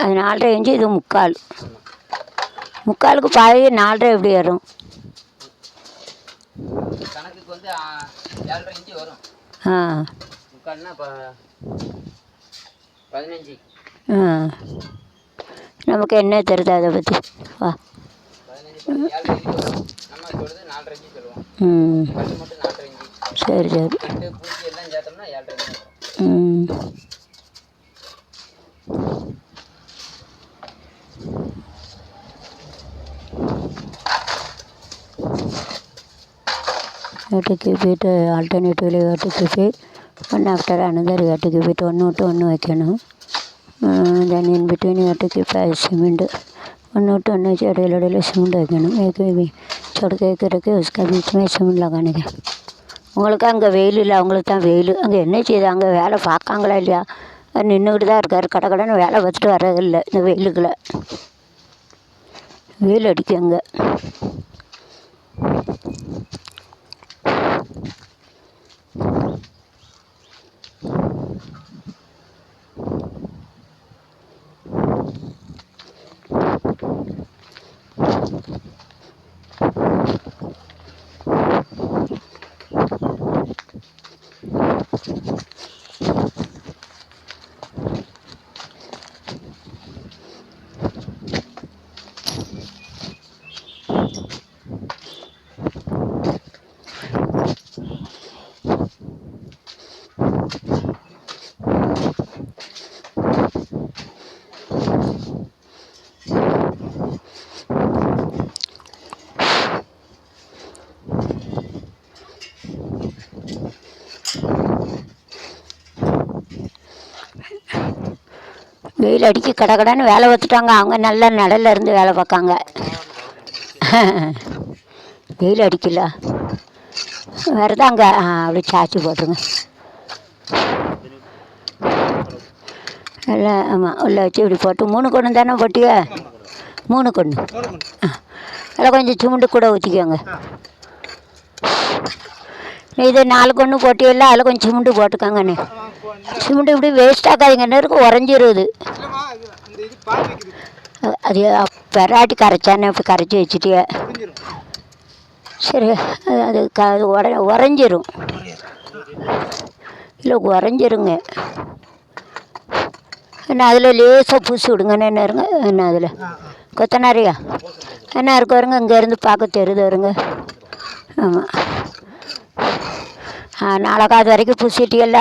அது 4.5 இன்ச்சு, இது 3/4. 3/4க்கு பாதி 4.5 எப்படி வரும்? கணக்குக்கு வந்து 7.5 இன்ச்சு வரும். 3/4னா 15. நமக்கு என்ன தெரியுது அதை பற்றி? வா 15 நம்ம சொல்கிறது 4.5 இன்ச்சு சொல்லுவோம். கல் மட்டும் 4.5 இன்ச்சு. சரி சரி. கட்டு பூச்சி எல்லாம் சேர்த்தோம்னா 7.5 இன்ச்சு வரும். You have to keep it alternatively. You have to keep it one after another. You have to keep it one to one வைக்கணும். Then in between you have to keep cement. one to one வச்சு இடையில cement வைக்கணும். சொடுக்க उसका बीच में cement लगाने का. உங்களுக்கு அங்கே வெயில் இல்லை, அவங்களுக்கு தான் வெயில். அங்கே என்ன செய்யுது? அங்கே வேலை பார்க்காங்களா இல்லையா? நின்றுக்கிட்டு தான் இருக்கார். கடைன்னு வேலை பார்த்துட்டு வர்றதில்லை இந்த வெயிலுக்குள்ள. வெயில் அடிக்கும் அங்கே. வெயில் அடிக்கி கடைன்னு வேலை பார்த்துட்டாங்க. அவங்க நல்லா நிழல்ல இருந்து வேலை பார்க்காங்க. வெயில் அடிக்கல வேறு தான் அங்கே அப்படி சாய்ச்சி போட்டுருங்க. இல்லை ஆமாம் உள்ளே வச்சு இப்படி போட்டு 3 கொண்டு தானே போட்டிய? 3 கொண்டு. அதில் கொஞ்சம் சிமெண்ட்டு கூட ஊற்றிக்கோங்க. இது 4 கொண்டு போட்டியல்ல, அதில் கொஞ்சம் சிமெண்ட்டு போட்டுக்கோங்கண்ணே. சிமெண்ட்டு இப்படி வேஸ்ட் ஆக்காதீங்க, நேருக்கு உறைஞ்சிருது. அது பெராட்டி கரைச்சானே இப்படி கரைச்சி வச்சுட்டிய. சரி அது உறைஞ்சிரும். இல்லை உறைஞ்சிருங்க. என்ன அதில் லேசாக பூசி விடுங்கண்ணே. என்ன இருங்க என்ன அதில் கொத்தனாரியா என்ன இருக்கு வருங்க. இங்கேருந்து பார்க்க தெரியுது வருங்க. ஆமாம் 4 வரைக்கும் பூசிட்டியல்ல.